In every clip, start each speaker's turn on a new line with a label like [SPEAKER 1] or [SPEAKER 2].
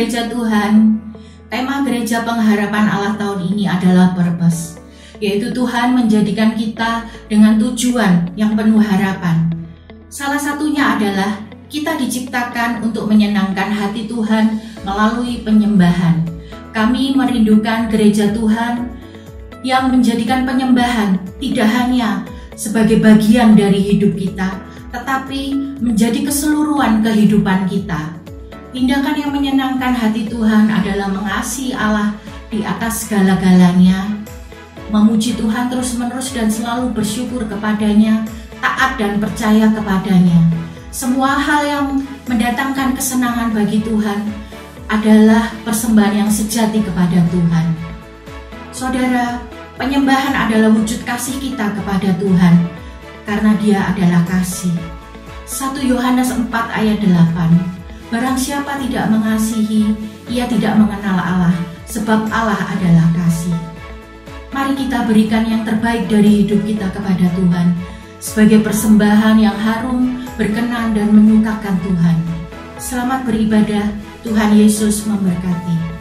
[SPEAKER 1] Gereja Tuhan, tema gereja pengharapan Allah tahun ini adalah purpose, yaitu Tuhan menjadikan kita dengan tujuan yang penuh harapan. Salah satunya adalah kita diciptakan untuk menyenangkan hati Tuhan melalui penyembahan. Kami merindukan gereja Tuhan yang menjadikan penyembahan tidak hanya sebagai bagian dari hidup kita, tetapi menjadi keseluruhan kehidupan kita. Tindakan yang menyenangkan hati Tuhan adalah mengasihi Allah di atas segala-galanya, memuji Tuhan terus-menerus dan selalu bersyukur kepadanya, taat dan percaya kepadanya. Semua hal yang mendatangkan kesenangan bagi Tuhan adalah persembahan yang sejati kepada Tuhan. Saudara, penyembahan adalah wujud kasih kita kepada Tuhan, karena Dia adalah kasih. 1 Yohanes 4 ayat 8. Barang siapa tidak mengasihi, ia tidak mengenal Allah, sebab Allah adalah kasih. Mari kita berikan yang terbaik dari hidup kita kepada Tuhan, sebagai persembahan yang harum, berkenan dan menyukakan Tuhan. Selamat beribadah, Tuhan Yesus memberkati.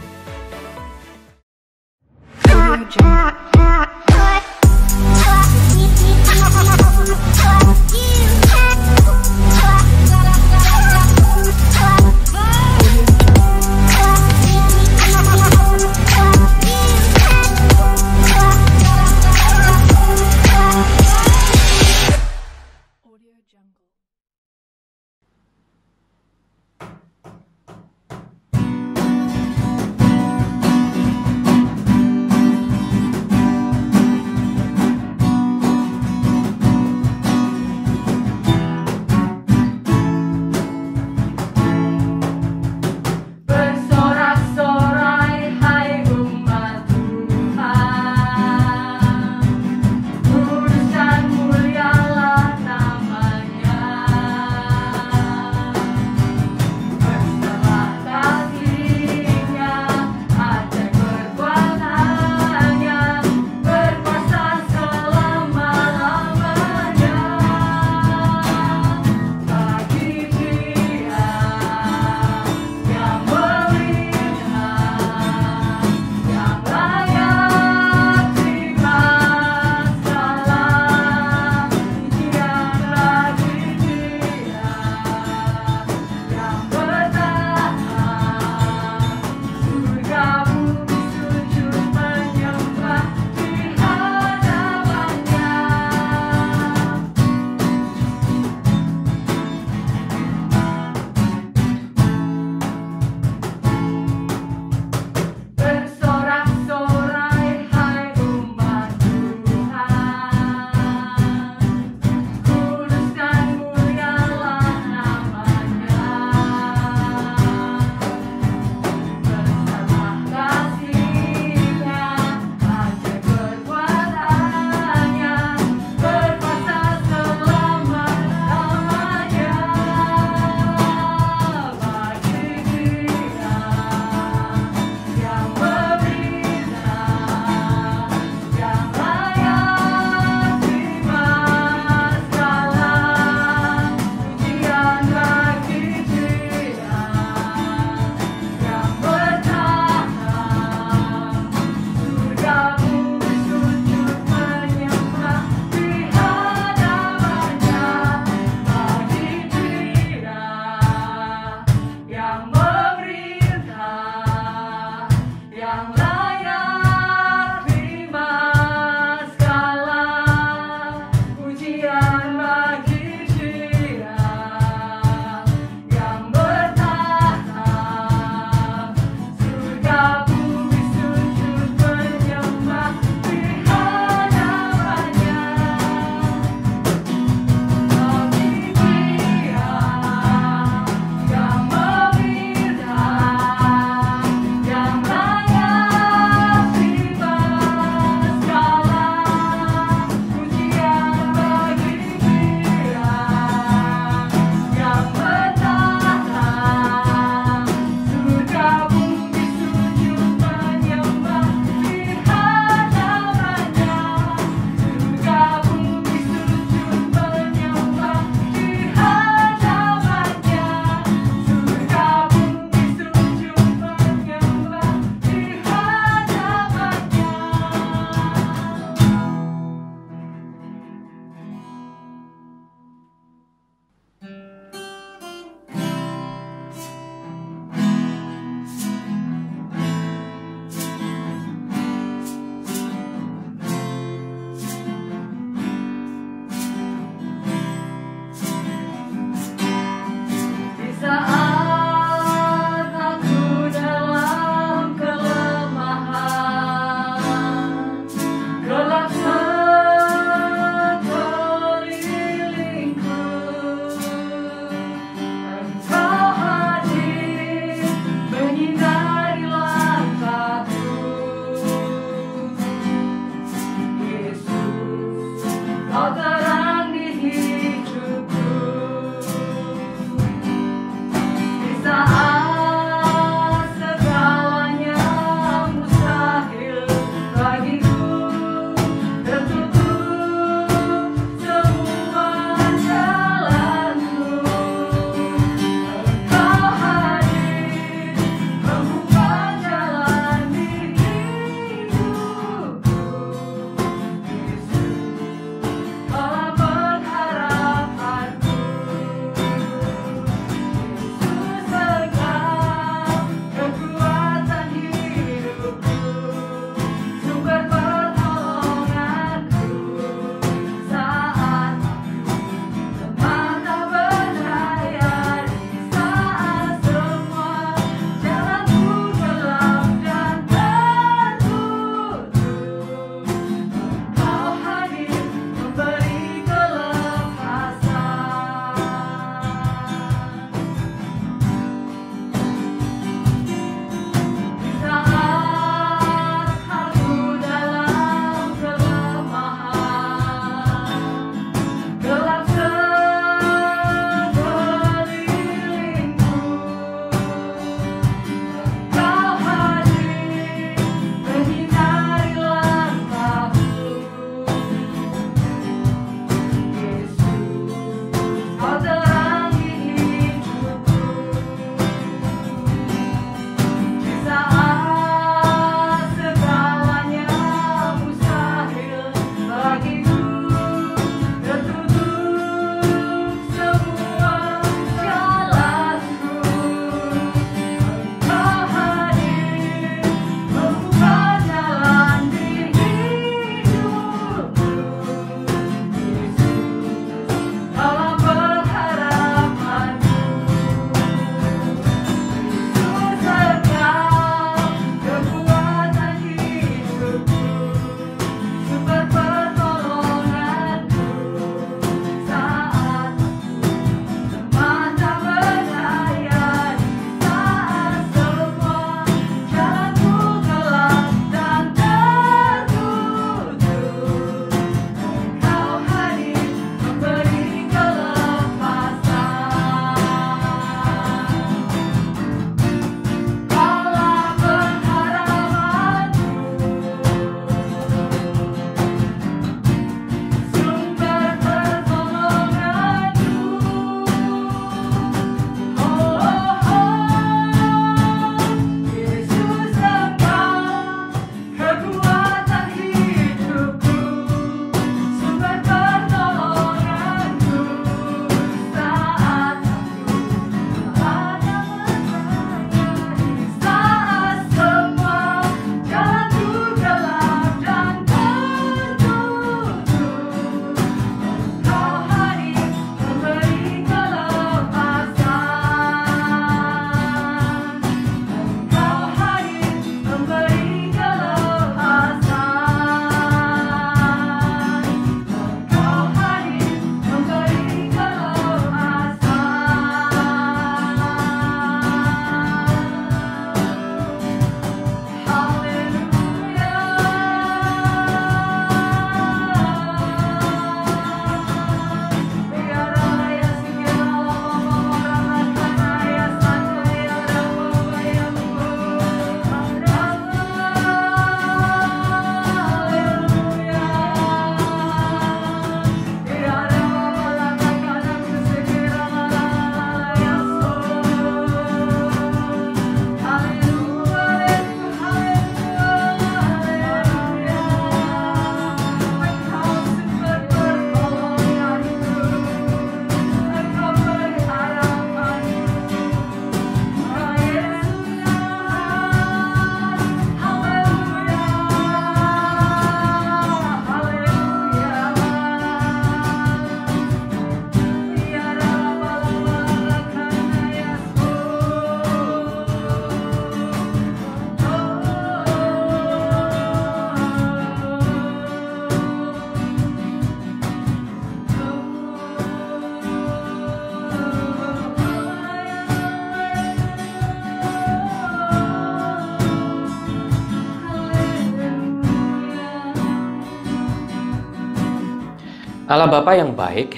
[SPEAKER 2] Allah Bapa yang baik,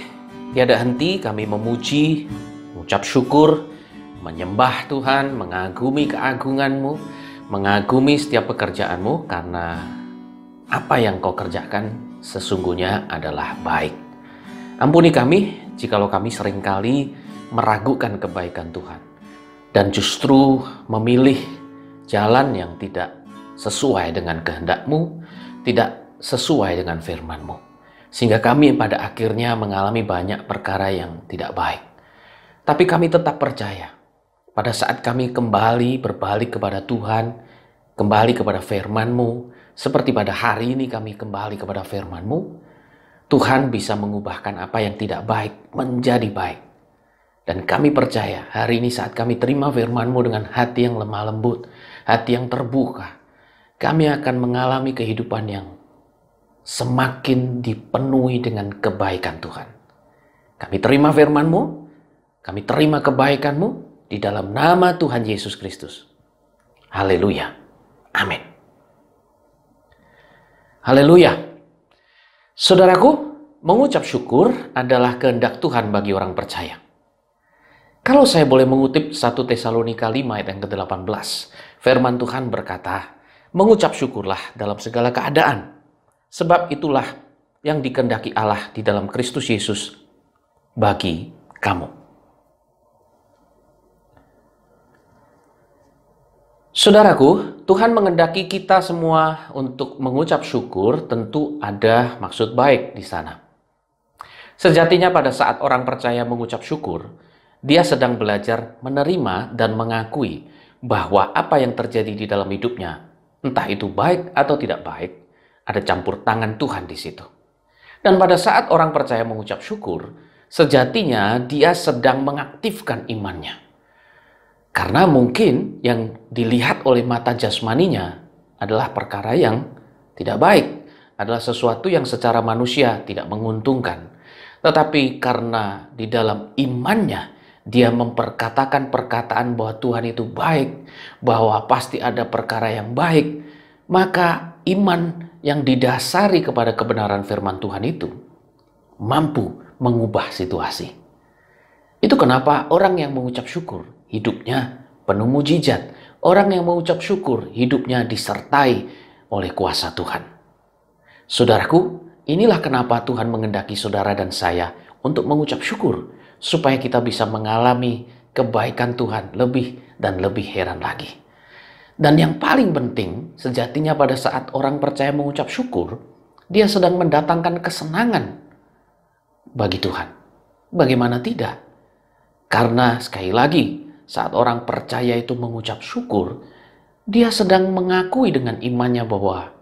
[SPEAKER 2] tiada henti kami memuji, mengucap syukur, menyembah Tuhan, mengagumi keagungan-Mu, mengagumi setiap pekerjaan-Mu, karena apa yang Kau kerjakan sesungguhnya adalah baik. Ampuni kami jikalau kami seringkali meragukan kebaikan Tuhan dan justru memilih jalan yang tidak sesuai dengan kehendak-Mu, tidak sesuai dengan firman-Mu. Sehingga kami pada akhirnya mengalami banyak perkara yang tidak baik. Tapi kami tetap percaya, pada saat kami kembali berbalik kepada Tuhan, kembali kepada firman-Mu, seperti pada hari ini kami kembali kepada firman-Mu, Tuhan bisa mengubahkan apa yang tidak baik menjadi baik. Dan kami percaya hari ini saat kami terima firman-Mu dengan hati yang lemah lembut, hati yang terbuka, kami akan mengalami kehidupan yang semakin dipenuhi dengan kebaikan Tuhan. Kami terima firman-Mu, kami terima kebaikan-Mu di dalam nama Tuhan Yesus Kristus. Haleluya. Amin. Haleluya. Saudaraku, mengucap syukur adalah kehendak Tuhan bagi orang percaya. Kalau saya boleh mengutip 1 Tesalonika 5 ayat yang ke-18, firman Tuhan berkata, mengucap syukurlah dalam segala keadaan. Sebab itulah yang dikehendaki Allah di dalam Kristus Yesus bagi kamu. Saudaraku, Tuhan mengendaki kita semua untuk mengucap syukur, tentu ada maksud baik di sana. Sejatinya pada saat orang percaya mengucap syukur, dia sedang belajar menerima dan mengakui bahwa apa yang terjadi di dalam hidupnya, entah itu baik atau tidak baik, ada campur tangan Tuhan di situ. Dan pada saat orang percaya mengucap syukur, sejatinya dia sedang mengaktifkan imannya. Karena mungkin yang dilihat oleh mata jasmaninya adalah perkara yang tidak baik, adalah sesuatu yang secara manusia tidak menguntungkan. Tetapi karena di dalam imannya, dia memperkatakan perkataan bahwa Tuhan itu baik, bahwa pasti ada perkara yang baik, maka iman yang didasari kepada kebenaran firman Tuhan itu mampu mengubah situasi. Itu kenapa orang yang mengucap syukur hidupnya penuh mujizat. Orang yang mengucap syukur hidupnya disertai oleh kuasa Tuhan. Saudaraku, inilah kenapa Tuhan mengendaki saudara dan saya untuk mengucap syukur, supaya kita bisa mengalami kebaikan Tuhan lebih dan lebih heran lagi. Dan yang paling penting, sejatinya pada saat orang percaya mengucap syukur, dia sedang mendatangkan kesenangan bagi Tuhan. Bagaimana tidak? Karena sekali lagi, saat orang percaya itu mengucap syukur, dia sedang mengakui dengan imannya bahwa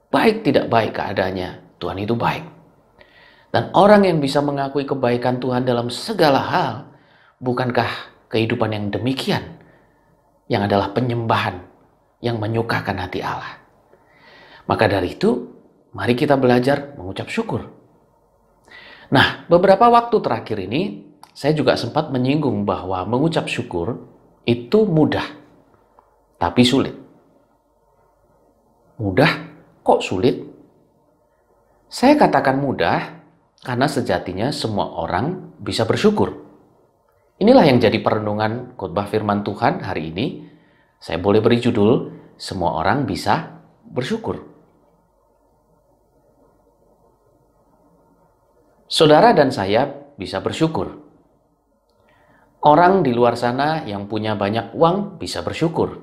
[SPEAKER 2] baik tidak baik keadaannya, Tuhan itu baik. Dan orang yang bisa mengakui kebaikan Tuhan dalam segala hal, bukankah kehidupan yang demikian, yang adalah penyembahan yang menyukakan hati Allah? Maka dari itu, mari kita belajar mengucap syukur. Nah, beberapa waktu terakhir ini, saya juga sempat menyinggung bahwa mengucap syukur itu mudah, tapi sulit. Mudah, kok sulit? Saya katakan mudah, karena sejatinya semua orang bisa bersyukur. Inilah yang jadi perenungan khotbah firman Tuhan hari ini. Saya boleh beri judul, semua orang bisa bersyukur. Saudara dan saya bisa bersyukur. Orang di luar sana yang punya banyak uang bisa bersyukur.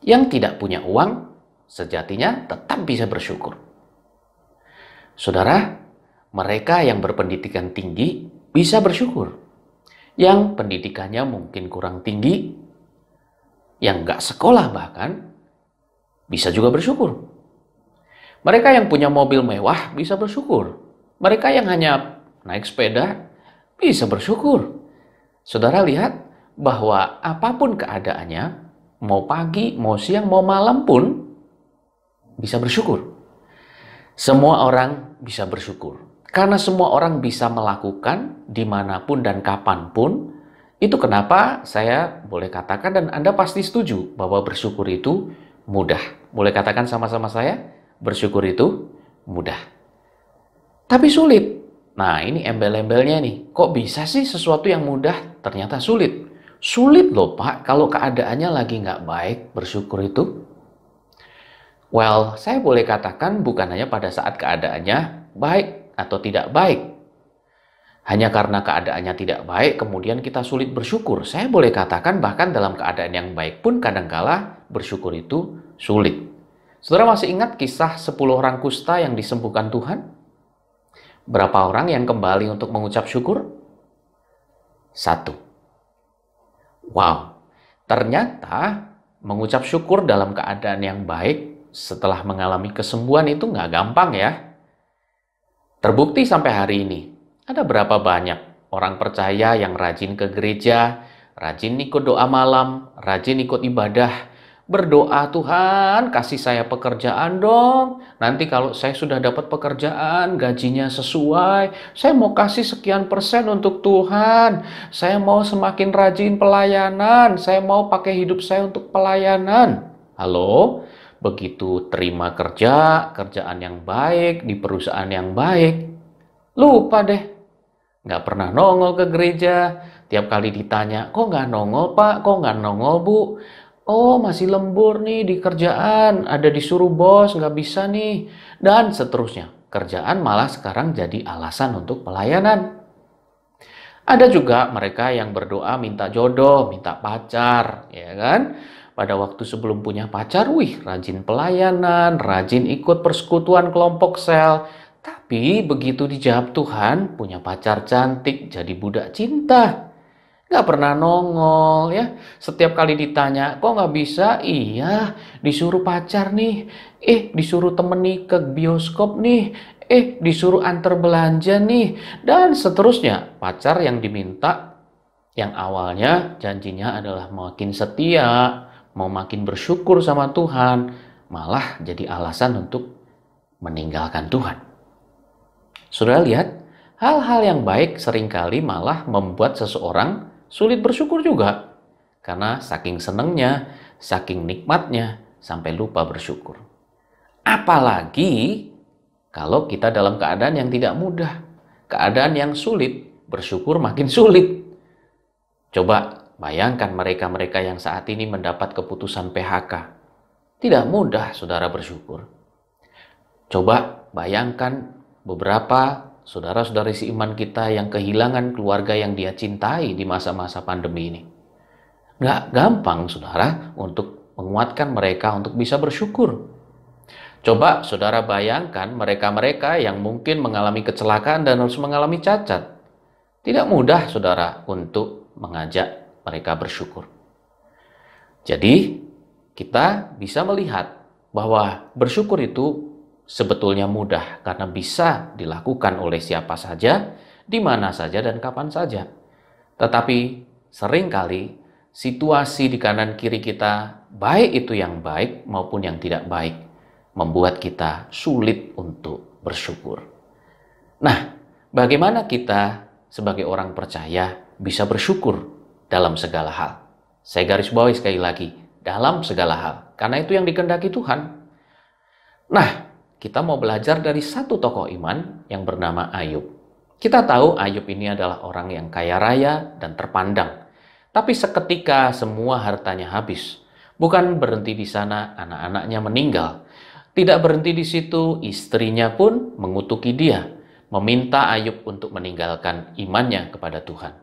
[SPEAKER 2] Yang tidak punya uang, sejatinya tetap bisa bersyukur. Saudara, mereka yang berpendidikan tinggi bisa bersyukur. Yang pendidikannya mungkin kurang tinggi, yang nggak sekolah bahkan, bisa juga bersyukur. Mereka yang punya mobil mewah bisa bersyukur. Mereka yang hanya naik sepeda bisa bersyukur. Saudara lihat bahwa apapun keadaannya, mau pagi, mau siang, mau malam pun bisa bersyukur. Semua orang bisa bersyukur. Karena semua orang bisa melakukan dimanapun dan kapanpun. Itu kenapa saya boleh katakan, dan Anda pasti setuju, bahwa bersyukur itu mudah. Boleh katakan sama-sama saya, bersyukur itu mudah. Tapi sulit. Nah, ini embel-embelnya nih. Kok bisa sih sesuatu yang mudah ternyata sulit? Sulit loh, Pak, kalau keadaannya lagi nggak baik, bersyukur itu. Well, saya boleh katakan bukan hanya pada saat keadaannya baik atau tidak baik. Hanya karena keadaannya tidak baik, kemudian kita sulit bersyukur. Saya boleh katakan bahkan dalam keadaan yang baik pun kadangkala bersyukur itu sulit. Saudara masih ingat kisah 10 orang kusta yang disembuhkan Tuhan? Berapa orang yang kembali untuk mengucap syukur? 1. Wow, ternyata mengucap syukur dalam keadaan yang baik setelah mengalami kesembuhan itu nggak gampang ya. Terbukti sampai hari ini, ada berapa banyak orang percaya yang rajin ke gereja, rajin ikut doa malam, rajin ikut ibadah, berdoa, Tuhan kasih saya pekerjaan dong. Nanti kalau saya sudah dapat pekerjaan, gajinya sesuai, saya mau kasih sekian persen untuk Tuhan. Saya mau semakin rajin pelayanan, saya mau pakai hidup saya untuk pelayanan. Halo? Begitu terima kerjaan yang baik, di perusahaan yang baik, lupa deh. Nggak pernah nongol ke gereja. Tiap kali ditanya, kok nggak nongol Pak? Kok nggak nongol Bu? Oh, masih lembur nih di kerjaan, ada disuruh bos, nggak bisa nih. Dan seterusnya, kerjaan malah sekarang jadi alasan untuk pelayanan. Ada juga mereka yang berdoa minta jodoh, minta pacar, ya kan? Pada waktu sebelum punya pacar, rajin pelayanan, rajin ikut persekutuan kelompok sel. Tapi begitu dijawab Tuhan, punya pacar cantik, jadi budak cinta. Nggak pernah nongol ya. Setiap kali ditanya, kok nggak bisa? Iya, disuruh pacar nih. Disuruh temen nih ke bioskop nih. Disuruh antar belanja nih. Dan seterusnya. Pacar yang diminta, yang awalnya janjinya adalah makin setia, mau makin bersyukur sama Tuhan, malah jadi alasan untuk meninggalkan Tuhan. Saudara lihat, hal-hal yang baik seringkali malah membuat seseorang sulit bersyukur juga. Karena saking senengnya, saking nikmatnya, sampai lupa bersyukur. Apalagi kalau kita dalam keadaan yang tidak mudah. Keadaan yang sulit, bersyukur makin sulit. Coba bayangkan mereka-mereka yang saat ini mendapat keputusan PHK. Tidak mudah saudara bersyukur. Coba bayangkan beberapa saudara-saudari seiman kita yang kehilangan keluarga yang dia cintai di masa-masa pandemi ini. Nggak gampang, saudara, untuk menguatkan mereka untuk bisa bersyukur. Coba saudara bayangkan mereka-mereka yang mungkin mengalami kecelakaan dan harus mengalami cacat. Tidak mudah, saudara, untuk mengajak mereka bersyukur. Jadi, kita bisa melihat bahwa bersyukur itu sebetulnya mudah karena bisa dilakukan oleh siapa saja, di mana saja dan kapan saja. Tetapi seringkali situasi di kanan kiri kita, baik itu yang baik maupun yang tidak baik, membuat kita sulit untuk bersyukur. Nah, bagaimana kita sebagai orang percaya bisa bersyukur dalam segala hal? Saya garis bawahi sekali lagi, dalam segala hal, karena itu yang dikehendaki Tuhan. Nah, kita mau belajar dari satu tokoh iman yang bernama Ayub. Kita tahu Ayub ini adalah orang yang kaya raya dan terpandang. Tapi seketika semua hartanya habis. Bukan berhenti di sana, anak-anaknya meninggal. Tidak berhenti di situ, istrinya pun mengutuki dia, meminta Ayub untuk meninggalkan imannya kepada Tuhan.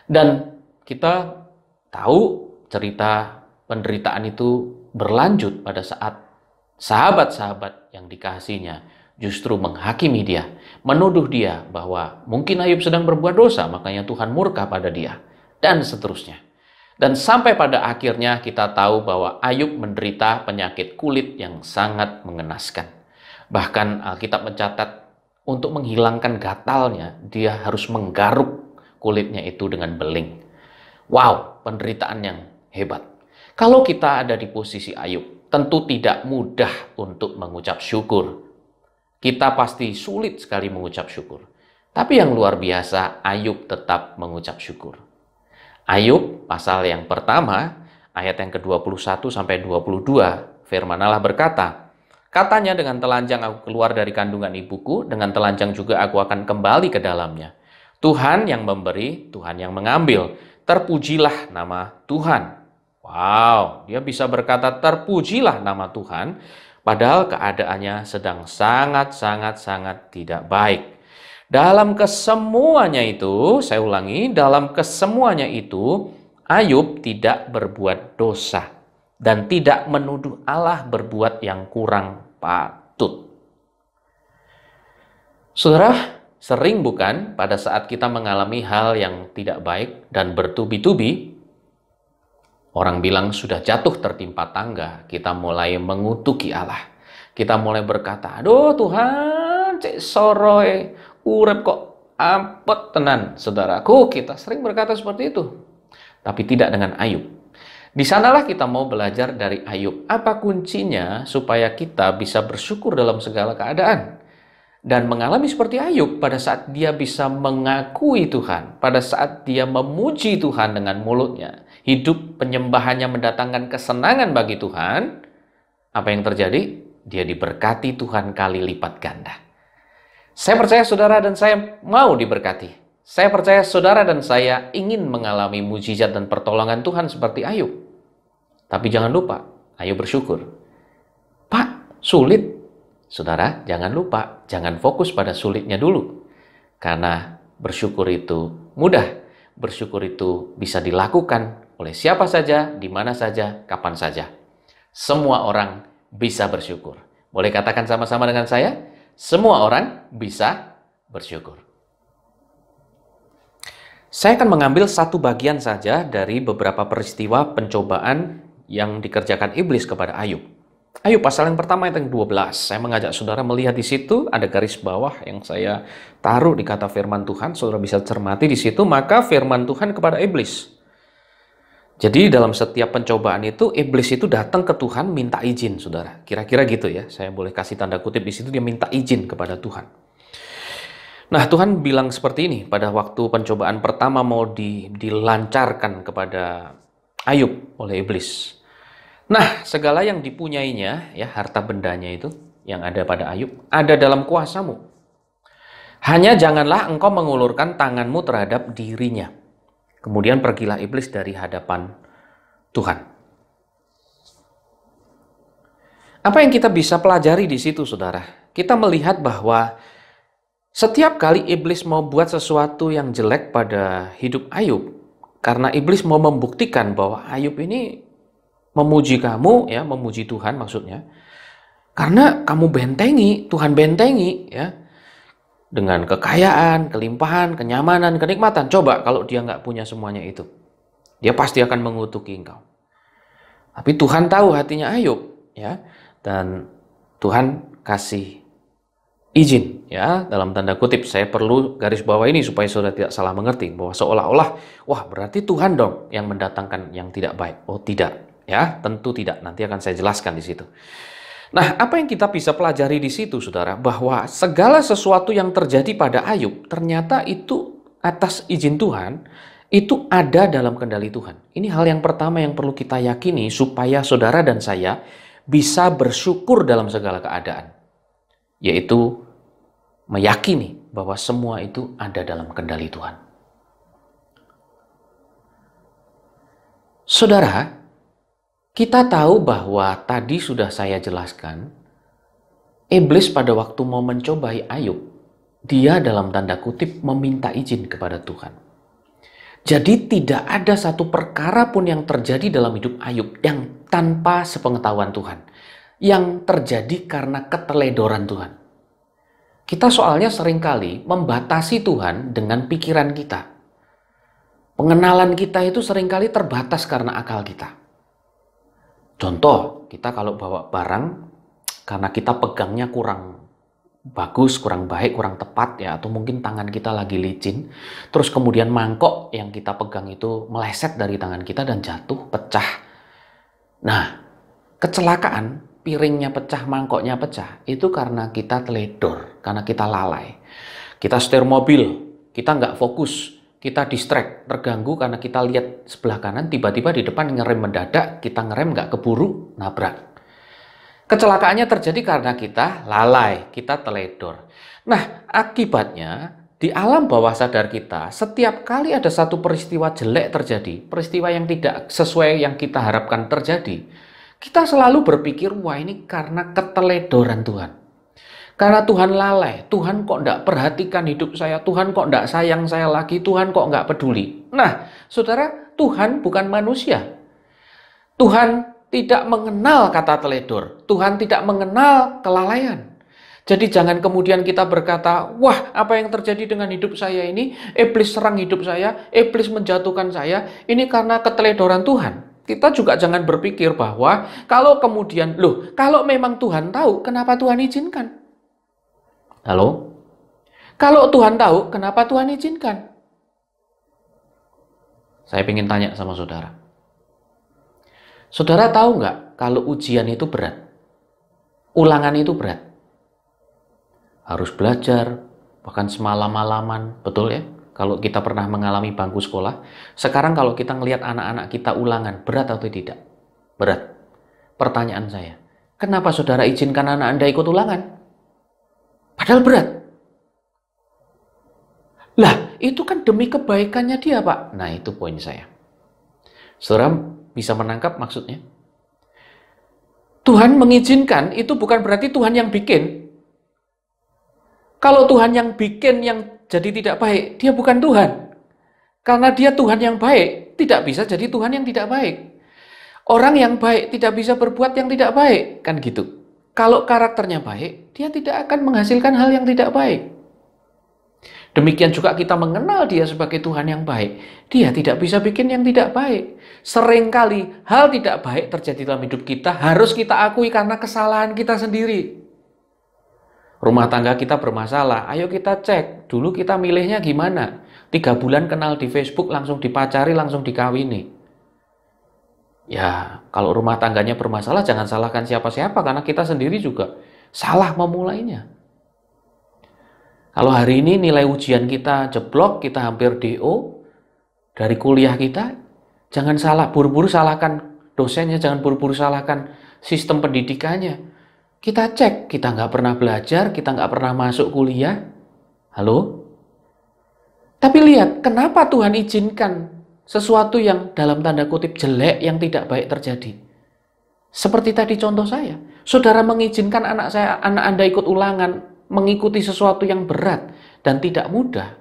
[SPEAKER 2] Dan kita tahu cerita penderitaan itu berlanjut pada saat sahabat-sahabat yang dikasihinya justru menghakimi dia, menuduh dia bahwa mungkin Ayub sedang berbuat dosa, makanya Tuhan murka pada dia, dan seterusnya. Dan sampai pada akhirnya kita tahu bahwa Ayub menderita penyakit kulit yang sangat mengenaskan. Bahkan Alkitab mencatat untuk menghilangkan gatalnya, dia harus menggaruk kulitnya itu dengan beling. Wow, penderitaan yang hebat. Kalau kita ada di posisi Ayub, tentu tidak mudah untuk mengucap syukur. Kita pasti sulit sekali mengucap syukur. Tapi yang luar biasa, Ayub tetap mengucap syukur. Ayub pasal yang pertama, ayat yang ke-21 sampai 22, firman Allah berkata, Katanya, dengan telanjang aku keluar dari kandungan ibuku, dengan telanjang juga aku akan kembali ke dalamnya. Tuhan yang memberi, Tuhan yang mengambil. Terpujilah nama Tuhan. Wow, dia bisa berkata terpujilah nama Tuhan, padahal keadaannya sedang sangat tidak baik. Dalam kesemuanya itu, saya ulangi, dalam kesemuanya itu, Ayub tidak berbuat dosa dan tidak menuduh Allah berbuat yang kurang patut. Saudara, sering bukan pada saat kita mengalami hal yang tidak baik dan bertubi-tubi, orang bilang sudah jatuh tertimpa tangga, kita mulai mengutuki Allah. Kita mulai berkata, aduh Tuhan, cek soroy, urep kok apet tenan. Saudaraku, kita sering berkata seperti itu. Tapi tidak dengan Ayub. Di sanalah kita mau belajar dari Ayub. Apa kuncinya supaya kita bisa bersyukur dalam segala keadaan? Dan mengalami seperti Ayub pada saat dia bisa mengakui Tuhan. Pada saat dia memuji Tuhan dengan mulutnya. Hidup penyembahannya mendatangkan kesenangan bagi Tuhan. Apa yang terjadi? Dia diberkati Tuhan kali lipat ganda. Saya percaya saudara dan saya mau diberkati. Saya percaya saudara dan saya ingin mengalami mujizat dan pertolongan Tuhan seperti Ayub. Tapi jangan lupa, ayo bersyukur. Pak, sulit. Saudara, jangan lupa, jangan fokus pada sulitnya dulu. Karena bersyukur itu mudah. Bersyukur itu bisa dilakukan oleh siapa saja, di mana saja, kapan saja. Semua orang bisa bersyukur. Boleh katakan sama-sama dengan saya? Semua orang bisa bersyukur. Saya akan mengambil satu bagian saja dari beberapa peristiwa pencobaan yang dikerjakan iblis kepada Ayub. Ayub pasal yang pertama ayat yang 12. Saya mengajak saudara melihat di situ, ada garis bawah yang saya taruh di kata firman Tuhan. Saudara bisa cermati di situ, maka firman Tuhan kepada iblis. Jadi dalam setiap pencobaan itu, iblis itu datang ke Tuhan minta izin, saudara. Kira-kira gitu ya, saya boleh kasih tanda kutip di situ, dia minta izin kepada Tuhan. Nah, Tuhan bilang seperti ini pada waktu pencobaan pertama mau dilancarkan kepada Ayub oleh iblis. Nah, segala yang dipunyainya, ya harta bendanya itu yang ada pada Ayub, ada dalam kuasamu. Hanya janganlah engkau mengulurkan tanganmu terhadap dirinya. Kemudian pergilah iblis dari hadapan Tuhan. Apa yang kita bisa pelajari di situ, saudara? Kita melihat bahwa setiap kali iblis mau buat sesuatu yang jelek pada hidup Ayub, karena iblis mau membuktikan bahwa Ayub ini memuji kamu, ya, memuji Tuhan maksudnya, karena kamu bentengi, Tuhan bentengi, ya, dengan kekayaan, kelimpahan, kenyamanan, kenikmatan. Coba kalau dia nggak punya semuanya itu, dia pasti akan mengutuki engkau. Tapi Tuhan tahu hatinya Ayub, ya, dan Tuhan kasih izin, ya, dalam tanda kutip. Saya perlu garis bawah ini supaya saudara tidak salah mengerti bahwa seolah-olah wah berarti Tuhan dong yang mendatangkan yang tidak baik. Oh tidak, ya, tentu tidak. Nanti akan saya jelaskan di situ. Nah, apa yang kita bisa pelajari di situ, saudara, bahwa segala sesuatu yang terjadi pada Ayub ternyata itu atas izin Tuhan, itu ada dalam kendali Tuhan. Ini hal yang pertama yang perlu kita yakini supaya saudara dan saya bisa bersyukur dalam segala keadaan, yaitu meyakini bahwa semua itu ada dalam kendali Tuhan. Saudara, kita tahu bahwa tadi sudah saya jelaskan, iblis pada waktu mau mencobai Ayub, dia dalam tanda kutip meminta izin kepada Tuhan. Jadi tidak ada satu perkara pun yang terjadi dalam hidup Ayub yang tanpa sepengetahuan Tuhan, yang terjadi karena keteledoran Tuhan. Kita soalnya seringkali membatasi Tuhan dengan pikiran kita. Pengenalan kita itu seringkali terbatas karena akal kita. Contoh, kita kalau bawa barang, karena kita pegangnya kurang bagus, kurang baik, kurang tepat, ya, atau mungkin tangan kita lagi licin, terus kemudian mangkok yang kita pegang itu meleset dari tangan kita dan jatuh, pecah. Nah, kecelakaan, piringnya pecah, mangkoknya pecah, itu karena kita teledor, karena kita lalai. Kita setir mobil, kita nggak fokus, kita distract, terganggu karena kita lihat sebelah kanan, tiba-tiba di depan ngerem mendadak, kita ngerem nggak keburu, nabrak. Kecelakaannya terjadi karena kita lalai, kita teledor. Nah, akibatnya di alam bawah sadar kita, setiap kali ada satu peristiwa jelek terjadi, peristiwa yang tidak sesuai yang kita harapkan terjadi, kita selalu berpikir, wah ini karena keteledoran Tuhan. Karena Tuhan lalai, Tuhan kok tidak perhatikan hidup saya, Tuhan kok tidak sayang saya lagi, Tuhan kok nggak peduli. Nah, saudara, Tuhan bukan manusia. Tuhan tidak mengenal kata teledor. Tuhan tidak mengenal kelalaian. Jadi jangan kemudian kita berkata, wah apa yang terjadi dengan hidup saya ini, iblis serang hidup saya, iblis menjatuhkan saya, ini karena keteledoran Tuhan. Kita juga jangan berpikir bahwa kalau kemudian, kalau memang Tuhan tahu, kenapa Tuhan izinkan? Halo? Kalau Tuhan tahu, kenapa Tuhan izinkan? Saya ingin tanya sama saudara. Saudara tahu nggak kalau ujian itu berat? Ulangan itu berat. Harus belajar, bahkan semalam-malaman, betul ya? Kalau kita pernah mengalami bangku sekolah. Sekarang kalau kita ngelihat anak-anak kita ulangan, berat atau tidak? Berat. Pertanyaan saya, kenapa saudara izinkan anak Anda ikut ulangan? Padahal berat. Lah, itu kan demi kebaikannya dia, Pak. Nah, itu poin saya. Saudara bisa menangkap maksudnya? Tuhan mengizinkan itu bukan berarti Tuhan yang bikin. Kalau Tuhan yang bikin yang jadi tidak baik, dia bukan Tuhan. Karena dia Tuhan yang baik, tidak bisa jadi Tuhan yang tidak baik. Orang yang baik tidak bisa berbuat yang tidak baik, kan gitu. Kalau karakternya baik, dia tidak akan menghasilkan hal yang tidak baik. Demikian juga kita mengenal dia sebagai Tuhan yang baik. Dia tidak bisa bikin yang tidak baik. Seringkali hal tidak baik terjadi dalam hidup kita harus kita akui karena kesalahan kita sendiri. Rumah tangga kita bermasalah, ayo kita cek. Dulu kita milihnya gimana? 3 bulan kenal di Facebook, langsung dipacari, langsung dikawini. Ya, kalau rumah tangganya bermasalah jangan salahkan siapa-siapa karena kita sendiri juga salah memulainya. Kalau hari ini nilai ujian kita jeblok, kita hampir DO dari kuliah kita, jangan salah, buru-buru salahkan dosennya, jangan buru-buru salahkan sistem pendidikannya. Kita cek, kita nggak pernah belajar, kita nggak pernah masuk kuliah. Halo? Tapi lihat, kenapa Tuhan izinkan sesuatu yang dalam tanda kutip jelek, yang tidak baik terjadi? Seperti tadi contoh saya, saudara mengizinkan anak Anda ikut ulangan, mengikuti sesuatu yang berat dan tidak mudah.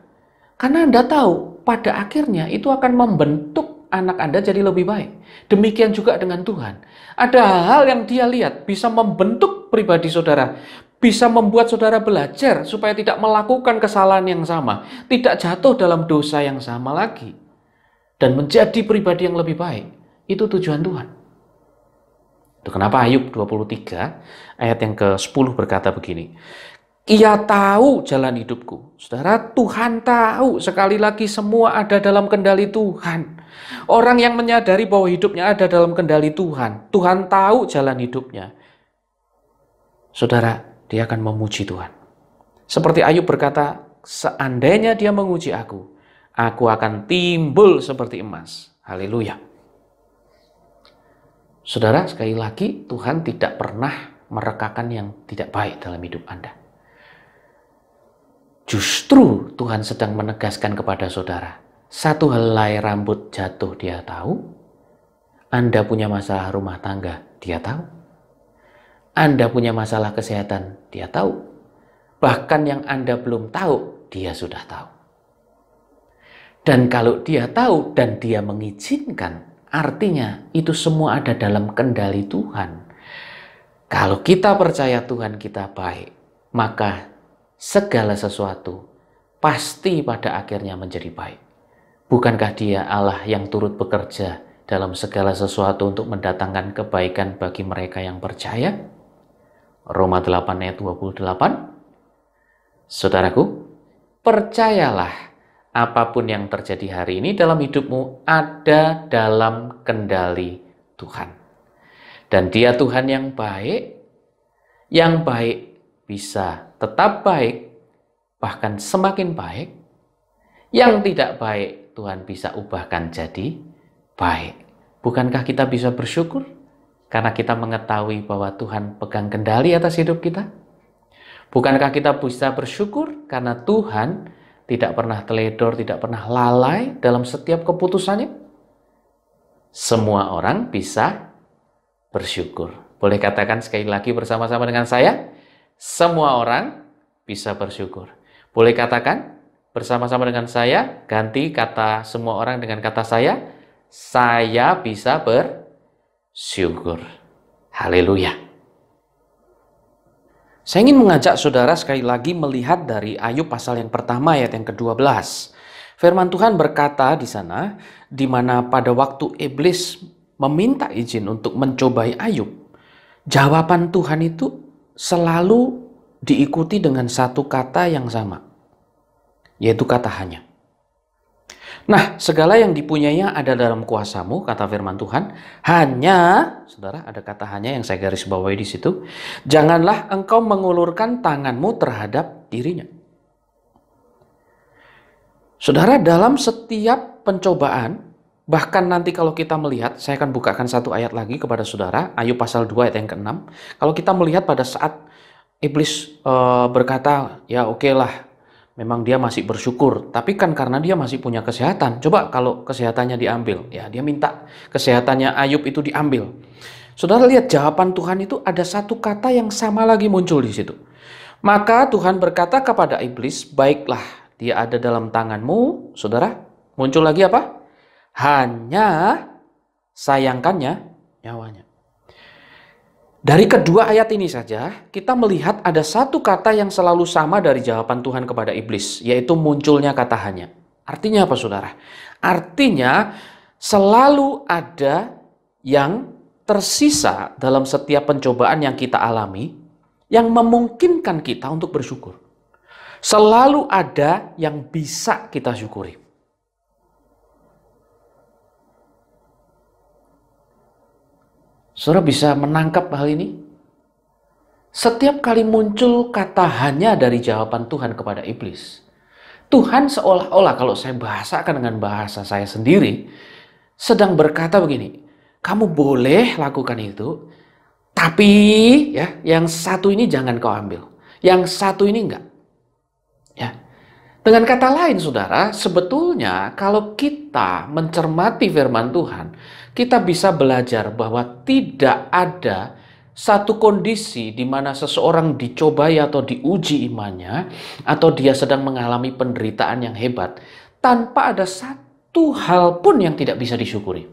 [SPEAKER 2] Karena Anda tahu, pada akhirnya itu akan membentuk anak Anda jadi lebih baik. Demikian juga dengan Tuhan. Ada hal yang dia lihat bisa membentuk pribadi saudara, bisa membuat saudara belajar supaya tidak melakukan kesalahan yang sama, tidak jatuh dalam dosa yang sama lagi, dan menjadi pribadi yang lebih baik. Itu tujuan Tuhan. Itu kenapa Ayub 23 ayat yang ke-10 berkata begini, Ia tahu jalan hidupku. Saudara, Tuhan tahu, sekali lagi semua ada dalam kendali Tuhan. Orang yang menyadari bahwa hidupnya ada dalam kendali Tuhan, Tuhan tahu jalan hidupnya. Saudara, dia akan memuji Tuhan. Seperti Ayub berkata, seandainya dia menguji aku akan timbul seperti emas. Haleluya. Saudara, sekali lagi Tuhan tidak pernah merekakan yang tidak baik dalam hidup Anda. Justru Tuhan sedang menegaskan kepada saudara, satu helai rambut jatuh dia tahu, Anda punya masalah rumah tangga, dia tahu. Anda punya masalah kesehatan, dia tahu. Bahkan yang Anda belum tahu, dia sudah tahu. Dan kalau dia tahu dan dia mengizinkan, artinya itu semua ada dalam kendali Tuhan. Kalau kita percaya Tuhan kita baik, maka segala sesuatu pasti pada akhirnya menjadi baik. Bukankah dia Allah yang turut bekerja dalam segala sesuatu untuk mendatangkan kebaikan bagi mereka yang percaya? Roma 8 ayat 28. Saudaraku, percayalah apapun yang terjadi hari ini dalam hidupmu ada dalam kendali Tuhan. Dan dia Tuhan yang baik bisa tetap baik, bahkan semakin baik. Yang tidak baik, Tuhan bisa ubahkan jadi baik. Bukankah kita bisa bersyukur? karena kita mengetahui bahwa Tuhan pegang kendali atas hidup kita? Bukankah kita bisa bersyukur karena Tuhan tidak pernah teledor, tidak pernah lalai dalam setiap keputusannya? Semua orang bisa bersyukur. Boleh katakan sekali lagi bersama-sama dengan saya? Semua orang bisa bersyukur. Boleh katakan bersama-sama dengan saya, ganti kata semua orang dengan kata saya bisa bersyukur. Haleluya. Saya ingin mengajak saudara sekali lagi melihat dari Ayub pasal yang pertama ayat yang ke-12. Firman Tuhan berkata di sana, di mana pada waktu iblis meminta izin untuk mencobai Ayub, jawaban Tuhan itu selalu diikuti dengan satu kata yang sama, yaitu kata hanya. Nah, segala yang dipunyainya ada dalam kuasamu, kata firman Tuhan. Hanya, saudara, ada kata hanya yang saya garis bawahi di situ. Janganlah engkau mengulurkan tanganmu terhadap dirinya. Saudara, dalam setiap pencobaan, bahkan nanti kalau kita melihat, saya akan bukakan satu ayat lagi kepada saudara, Ayub pasal 2 ayat yang ke-6. Kalau kita melihat pada saat iblis berkata, ya oke lah, memang dia masih bersyukur, tapi kan karena dia masih punya kesehatan. Coba kalau kesehatannya diambil, ya dia minta kesehatannya Ayub itu diambil. Saudara lihat jawaban Tuhan itu ada satu kata yang sama lagi muncul di situ. Maka Tuhan berkata kepada iblis, baiklah, dia ada dalam tanganmu. Saudara, muncul lagi apa? Hanya sayangkannya nyawanya. Dari kedua ayat ini saja, kita melihat ada satu kata yang selalu sama dari jawaban Tuhan kepada iblis, yaitu munculnya kata hanya. Artinya apa, saudara? Artinya selalu ada yang tersisa dalam setiap pencobaan yang kita alami, yang memungkinkan kita untuk bersyukur. Selalu ada yang bisa kita syukuri. Saudara bisa menangkap hal ini? Setiap kali muncul kata hanya dari jawaban Tuhan kepada iblis, Tuhan seolah-olah, kalau saya bahasakan dengan bahasa saya sendiri, sedang berkata begini, kamu boleh lakukan itu, tapi ya, yang satu ini jangan kau ambil, yang satu ini enggak. Ya. Dengan kata lain, saudara, sebetulnya kalau kita mencermati firman Tuhan, kita bisa belajar bahwa tidak ada satu kondisi di mana seseorang dicobai atau diuji imannya, atau dia sedang mengalami penderitaan yang hebat, tanpa ada satu hal pun yang tidak bisa disyukuri.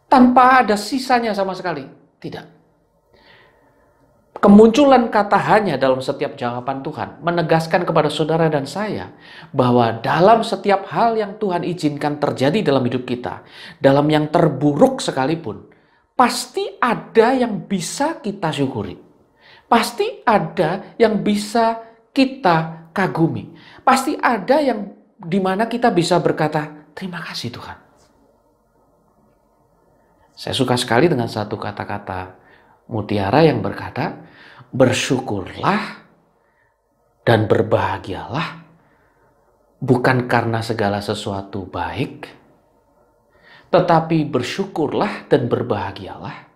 [SPEAKER 2] Tanpa ada sisanya sama sekali. Tidak. Kemunculan kata hanya dalam setiap jawaban Tuhan menegaskan kepada saudara dan saya bahwa dalam setiap hal yang Tuhan izinkan terjadi dalam hidup kita, dalam yang terburuk sekalipun, pasti ada yang bisa kita syukuri. Pasti ada yang bisa kita kagumi. Pasti ada yang dimana kita bisa berkata, terima kasih Tuhan. Saya suka sekali dengan satu kata-kata mutiara yang berkata, bersyukurlah dan berbahagialah bukan karena segala sesuatu baik, tetapi bersyukurlah dan berbahagialah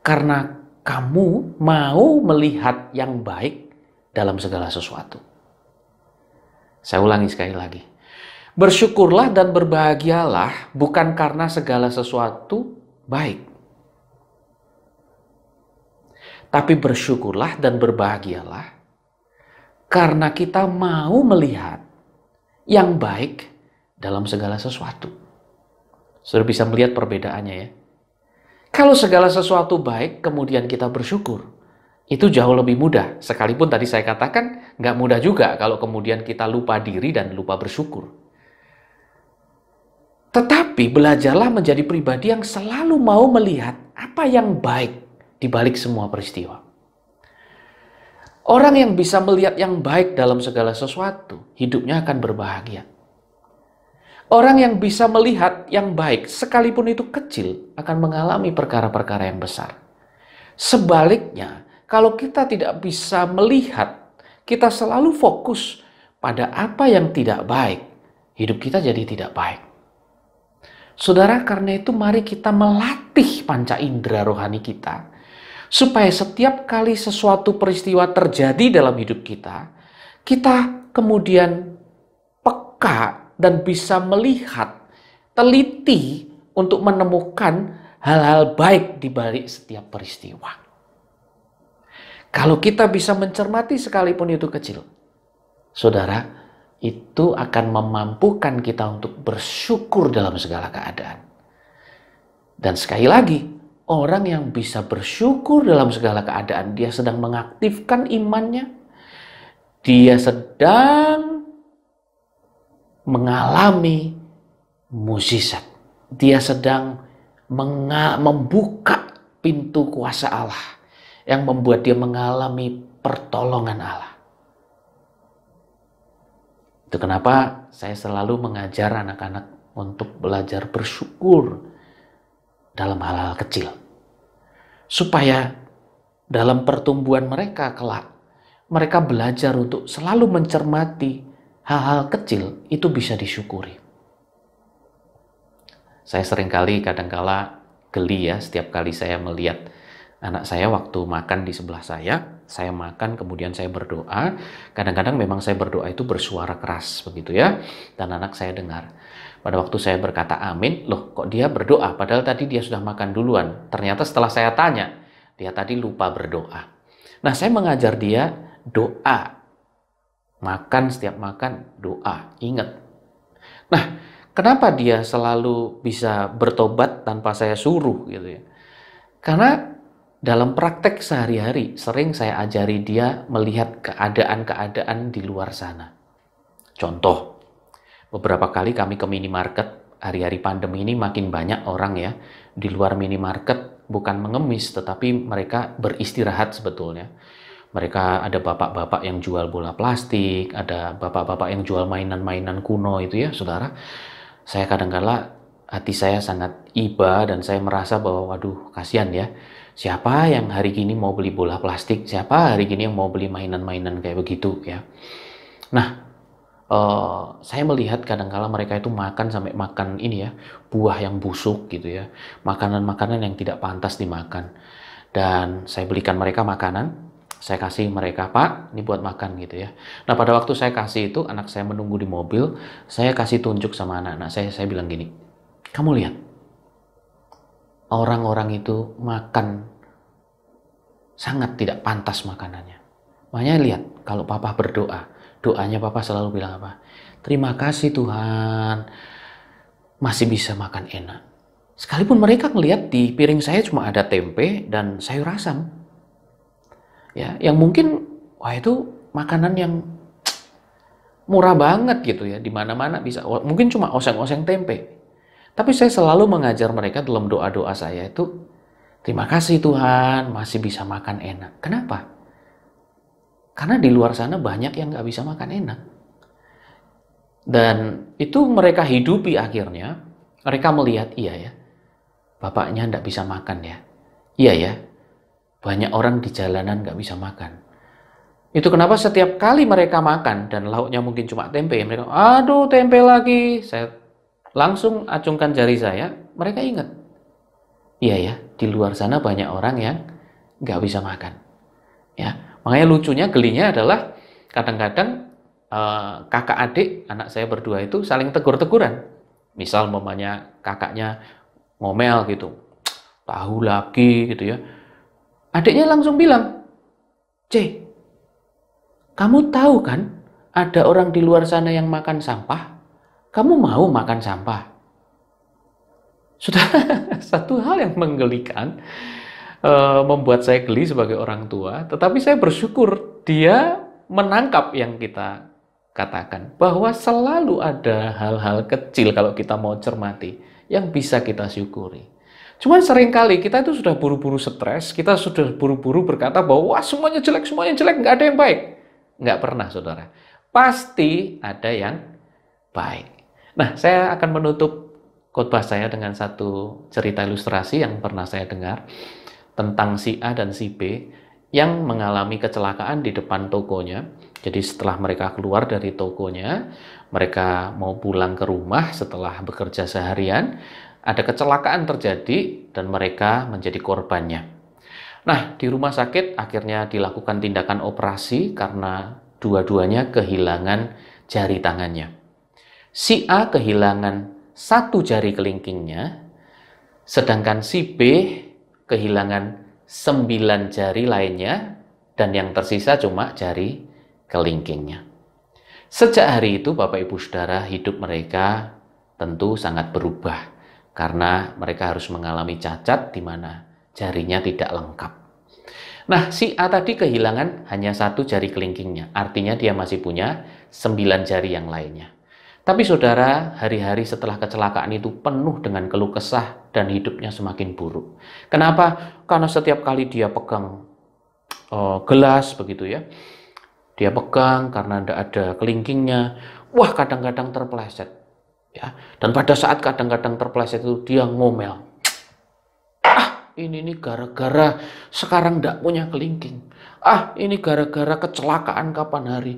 [SPEAKER 2] karena kamu mau melihat yang baik dalam segala sesuatu. Saya ulangi sekali lagi. Bersyukurlah dan berbahagialah bukan karena segala sesuatu baik, tapi bersyukurlah dan berbahagialah karena kita mau melihat yang baik dalam segala sesuatu. Sudah bisa melihat perbedaannya ya. Kalau segala sesuatu baik kemudian kita bersyukur, itu jauh lebih mudah. Sekalipun tadi saya katakan nggak mudah juga kalau kemudian kita lupa diri dan lupa bersyukur. Tetapi belajarlah menjadi pribadi yang selalu mau melihat apa yang baik di balik semua peristiwa. Orang yang bisa melihat yang baik dalam segala sesuatu, hidupnya akan berbahagia. Orang yang bisa melihat yang baik, sekalipun itu kecil, akan mengalami perkara-perkara yang besar. Sebaliknya, kalau kita tidak bisa melihat, kita selalu fokus pada apa yang tidak baik, hidup kita jadi tidak baik. Saudara, karena itu mari kita melatih panca indera rohani kita, supaya setiap kali sesuatu peristiwa terjadi dalam hidup kita, kita kemudian peka dan bisa melihat, teliti untuk menemukan hal-hal baik di balik setiap peristiwa. Kalau kita bisa mencermati sekalipun itu kecil, saudara, itu akan memampukan kita untuk bersyukur dalam segala keadaan. Dan sekali lagi, orang yang bisa bersyukur dalam segala keadaan, dia sedang mengaktifkan imannya, dia sedang mengalami mukjizat, dia sedang membuka pintu kuasa Allah yang membuat dia mengalami pertolongan Allah. Itu kenapa saya selalu mengajar anak-anak untuk belajar bersyukur dalam hal-hal kecil. Supaya dalam pertumbuhan mereka kelak, mereka belajar untuk selalu mencermati hal-hal kecil itu bisa disyukuri. Saya seringkali kadangkala geli ya setiap kali saya melihat anak saya waktu makan di sebelah saya makan kemudian saya berdoa. Kadang-kadang memang saya berdoa itu bersuara keras begitu ya, dan anak saya dengar. Pada waktu saya berkata amin, loh kok dia berdoa padahal tadi dia sudah makan duluan. Ternyata setelah saya tanya, dia tadi lupa berdoa. Nah, saya mengajar dia doa. Makan, setiap makan doa, ingat. Nah, kenapa dia selalu bisa bertobat tanpa saya suruh gitu ya? Karena dalam praktek sehari-hari, sering saya ajari dia melihat keadaan-keadaan di luar sana. Contoh, beberapa kali kami ke minimarket, hari-hari pandemi ini makin banyak orang ya, di luar minimarket bukan mengemis, tetapi mereka beristirahat sebetulnya. Mereka ada bapak-bapak yang jual bola plastik, ada bapak-bapak yang jual mainan-mainan kuno itu ya, saudara. Saya kadang-kala hati saya sangat iba dan saya merasa bahwa waduh kasihan ya. Siapa yang hari ini mau beli bola plastik? Siapa hari ini yang mau beli mainan-mainan kayak begitu ya? Nah, saya melihat kadang-kala mereka itu makan sampai makan ini ya, buah yang busuk gitu ya, makanan-makanan yang tidak pantas dimakan. Dan saya belikan mereka makanan, saya kasih mereka, Pak, ini buat makan gitu ya. Nah, pada waktu saya kasih itu, anak saya menunggu di mobil, saya kasih tunjuk sama anak-anak saya bilang gini, kamu lihat, orang-orang itu makan sangat tidak pantas makanannya. Makanya lihat, kalau papa berdoa, doanya papa selalu bilang apa? Terima kasih Tuhan, masih bisa makan enak. Sekalipun mereka melihat di piring saya cuma ada tempe dan sayur asam. Ya, yang mungkin, wah itu makanan yang murah banget gitu ya, di mana-mana bisa. Mungkin cuma oseng-oseng tempe. Tapi saya selalu mengajar mereka dalam doa-doa saya itu, terima kasih Tuhan, masih bisa makan enak. Kenapa? Karena di luar sana banyak yang nggak bisa makan enak. Dan itu mereka hidupi akhirnya, mereka melihat, iya ya, bapaknya nggak bisa makan ya. Iya ya, banyak orang di jalanan nggak bisa makan. Itu kenapa setiap kali mereka makan, dan lauknya mungkin cuma tempe, mereka, aduh tempe lagi, saya langsung acungkan jari saya, mereka ingat. Iya ya, di luar sana banyak orang yang nggak bisa makan. Ya, makanya lucunya, gelinya adalah kadang-kadang kakak adik anak saya berdua itu saling tegur-teguran. Misal mamanya kakaknya ngomel gitu, tahu lagi gitu ya. Adiknya langsung bilang, C, kamu tahu kan ada orang di luar sana yang makan sampah? Kamu mau makan sampah? Sudah satu hal yang menggelikan, membuat saya geli sebagai orang tua, tetapi saya bersyukur dia menangkap yang kita katakan, bahwa selalu ada hal-hal kecil kalau kita mau cermati yang bisa kita syukuri. Cuman seringkali kita itu sudah buru-buru stres, kita sudah buru-buru berkata bahwa wah semuanya jelek, nggak ada yang baik. Nggak pernah, saudara. Pasti ada yang baik. Nah, saya akan menutup khotbah saya dengan satu cerita ilustrasi yang pernah saya dengar tentang si A dan si B yang mengalami kecelakaan di depan tokonya. Jadi setelah mereka keluar dari tokonya, mereka mau pulang ke rumah setelah bekerja seharian, ada kecelakaan terjadi dan mereka menjadi korbannya. Nah, di rumah sakit akhirnya dilakukan tindakan operasi karena dua-duanya kehilangan jari tangannya. Si A kehilangan satu jari kelingkingnya, sedangkan si B kehilangan 9 jari lainnya, dan yang tersisa cuma jari kelingkingnya. Sejak hari itu, Bapak Ibu Saudara, hidup mereka tentu sangat berubah karena mereka harus mengalami cacat di mana jarinya tidak lengkap. Nah, si A tadi kehilangan hanya satu jari kelingkingnya, artinya dia masih punya 9 jari yang lainnya. Tapi saudara, hari-hari setelah kecelakaan itu penuh dengan keluh kesah dan hidupnya semakin buruk. Kenapa? Karena setiap kali dia pegang gelas begitu ya, dia pegang karena tidak ada kelingkingnya, wah kadang-kadang terpeleset. Ya. Dan pada saat kadang-kadang terpeleset itu dia ngomel. Ini nih gara-gara sekarang tidak punya kelingking. Ini gara-gara kecelakaan kapan hari.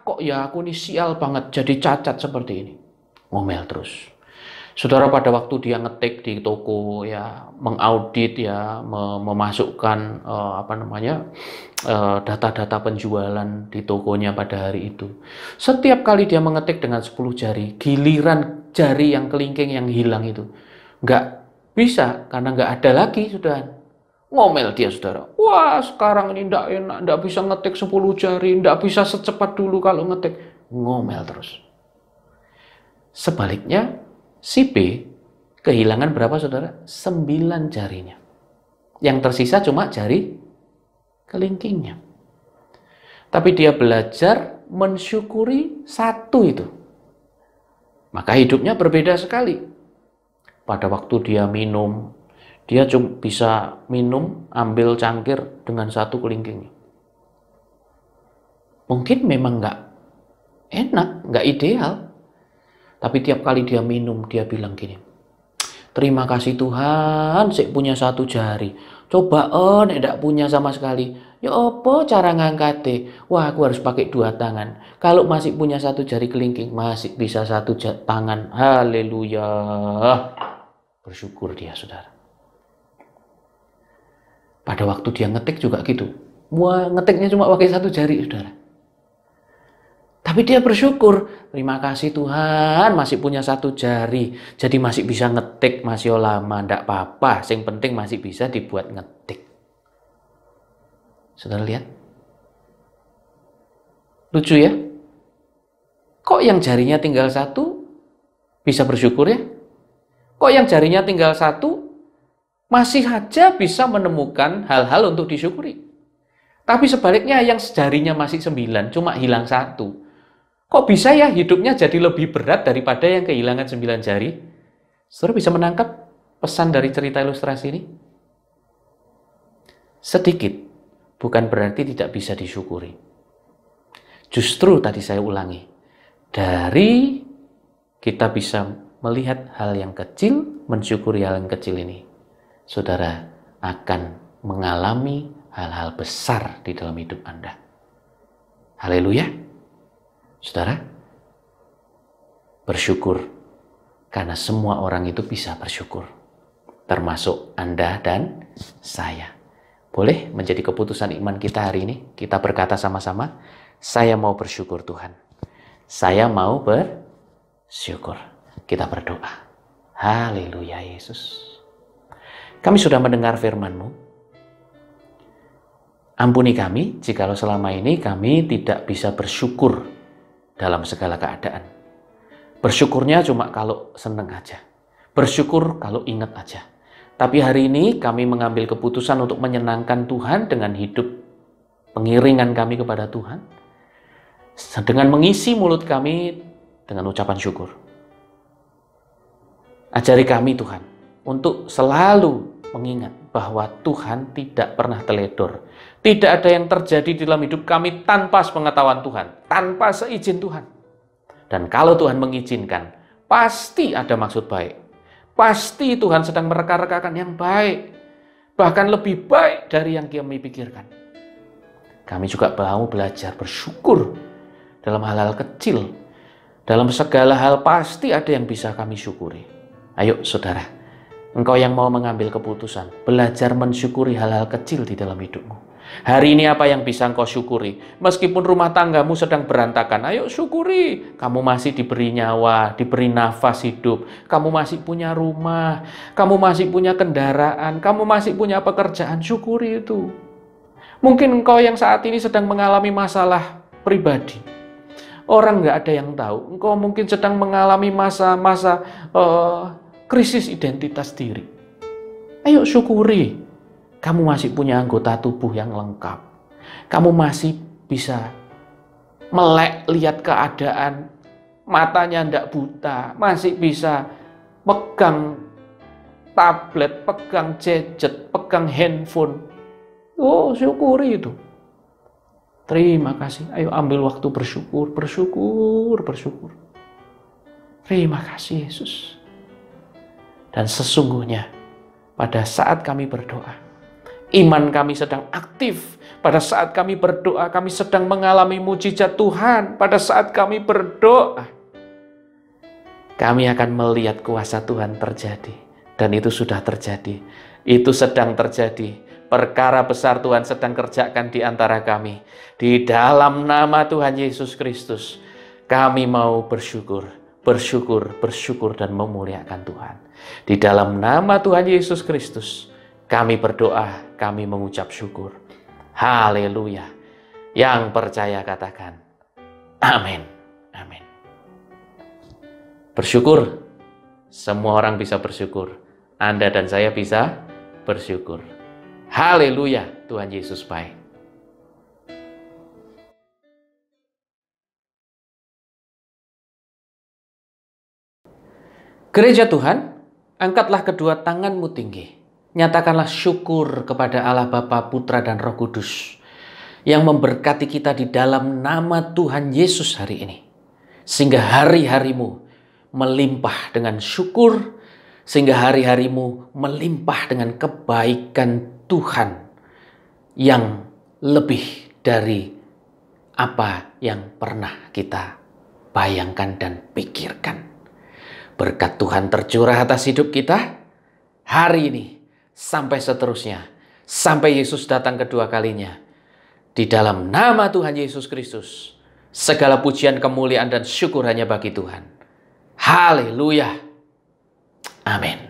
[SPEAKER 2] Kok ya aku nih sial banget jadi cacat seperti ini. Ngomel terus. Saudara, pada waktu dia ngetik di toko ya, mengaudit ya, memasukkan data-data penjualan di tokonya pada hari itu. Setiap kali dia mengetik dengan 10 jari, giliran jari yang kelingking yang hilang itu nggak bisa, karena nggak ada lagi, sudah. Ngomel dia, saudara. Wah, sekarang ini nggak enak, nggak bisa ngetik 10 jari, nggak bisa secepat dulu kalau ngetik. Ngomel terus. Sebaliknya, si B kehilangan berapa, saudara? 9 jarinya. Yang tersisa cuma jari kelingkingnya. Tapi dia belajar mensyukuri satu itu. Maka hidupnya berbeda sekali. Pada waktu dia minum, dia cuma bisa minum, ambil cangkir dengan satu kelingkingnya. Mungkin memang nggak enak, nggak ideal. Tapi tiap kali dia minum, dia bilang gini, terima kasih Tuhan, saya punya satu jari. Coba tidak punya sama sekali. Ya apa cara ngangkate? Wah, aku harus pakai 2 tangan. Kalau masih punya satu jari kelingking, masih bisa satu tangan. Haleluya. Bersyukur dia, saudara. Pada waktu dia ngetik juga gitu. Ngetiknya cuma pakai satu jari, saudara. Tapi dia bersyukur. Terima kasih Tuhan, masih punya satu jari. Jadi masih bisa ngetik, masih lama. Tidak apa-apa, yang penting masih bisa dibuat ngetik. Saudara lihat? Lucu ya? Kok yang jarinya tinggal satu bisa bersyukur ya? Kok yang jarinya tinggal satu masih saja bisa menemukan hal-hal untuk disyukuri? Tapi sebaliknya yang jarinya masih 9, cuma hilang satu. Kok bisa ya hidupnya jadi lebih berat daripada yang kehilangan 9 jari? Saudara bisa menangkap pesan dari cerita ilustrasi ini? Sedikit bukan berarti tidak bisa disyukuri. Justru tadi saya ulangi, dari kita bisa melihat hal yang kecil, mensyukuri hal yang kecil ini, saudara akan mengalami hal-hal besar di dalam hidup Anda. Haleluya. Saudara, bersyukur karena semua orang itu bisa bersyukur, termasuk Anda dan saya. Boleh menjadi keputusan iman kita hari ini, kita berkata sama-sama, saya mau bersyukur Tuhan. Saya mau bersyukur. Kita berdoa. Haleluya Yesus. Kami sudah mendengar firman-Mu. Ampuni kami jikalau selama ini kami tidak bisa bersyukur dalam segala keadaan. Bersyukurnya cuma kalau seneng aja. Bersyukur kalau ingat aja. Tapi hari ini kami mengambil keputusan untuk menyenangkan Tuhan dengan hidup pengiringan kami kepada Tuhan. Dengan mengisi mulut kami dengan ucapan syukur. Ajari kami Tuhan untuk selalu mengingat bahwa Tuhan tidak pernah teledor. Tidak ada yang terjadi dalam hidup kami tanpa sepengetahuan Tuhan, tanpa seizin Tuhan. Dan kalau Tuhan mengizinkan, pasti ada maksud baik. Pasti Tuhan sedang mereka-rekakan yang baik. Bahkan lebih baik dari yang kami pikirkan. Kami juga mau belajar bersyukur dalam hal-hal kecil. Dalam segala hal pasti ada yang bisa kami syukuri. Ayo saudara, engkau yang mau mengambil keputusan, belajar mensyukuri hal-hal kecil di dalam hidupmu. Hari ini apa yang bisa engkau syukuri? Meskipun rumah tanggamu sedang berantakan, ayo syukuri. Kamu masih diberi nyawa, diberi nafas hidup. Kamu masih punya rumah, kamu masih punya kendaraan, kamu masih punya pekerjaan. Syukuri itu. Mungkin engkau yang saat ini sedang mengalami masalah pribadi. Orang nggak ada yang tahu. Engkau mungkin sedang mengalami masa-masa krisis identitas diri. Ayo syukuri. Kamu masih punya anggota tubuh yang lengkap. Kamu masih bisa melek lihat keadaan. Matanya tidak buta. Masih bisa pegang tablet, pegang gadget, pegang handphone. Oh, syukuri itu. Terima kasih. Ayo ambil waktu bersyukur, bersyukur, bersyukur. Terima kasih Yesus. Dan sesungguhnya pada saat kami berdoa, iman kami sedang aktif. Pada saat kami berdoa, kami sedang mengalami mujizat Tuhan. Pada saat kami berdoa, kami akan melihat kuasa Tuhan terjadi. Dan itu sudah terjadi. Itu sedang terjadi. Perkara besar Tuhan sedang kerjakan di antara kami. Di dalam nama Tuhan Yesus Kristus, kami mau bersyukur, bersyukur, bersyukur dan memuliakan Tuhan. Di dalam nama Tuhan Yesus Kristus, kami berdoa, kami mengucap syukur. Haleluya. Yang percaya katakan, amin. Amin. Bersyukur. Semua orang bisa bersyukur. Anda dan saya bisa bersyukur. Haleluya. Tuhan Yesus baik. Gereja Tuhan, angkatlah kedua tanganmu tinggi. Nyatakanlah syukur kepada Allah Bapa, Putra, dan Roh Kudus yang memberkati kita di dalam nama Tuhan Yesus hari ini. Sehingga hari-harimu melimpah dengan syukur, sehingga hari-harimu melimpah dengan kebaikan Tuhan yang lebih dari apa yang pernah kita bayangkan dan pikirkan. Berkat Tuhan tercurah atas hidup kita hari ini. Sampai seterusnya, sampai Yesus datang kedua kalinya. Di dalam nama Tuhan Yesus Kristus, segala pujian, kemuliaan, dan syukur hanya bagi Tuhan. Haleluya. Amin.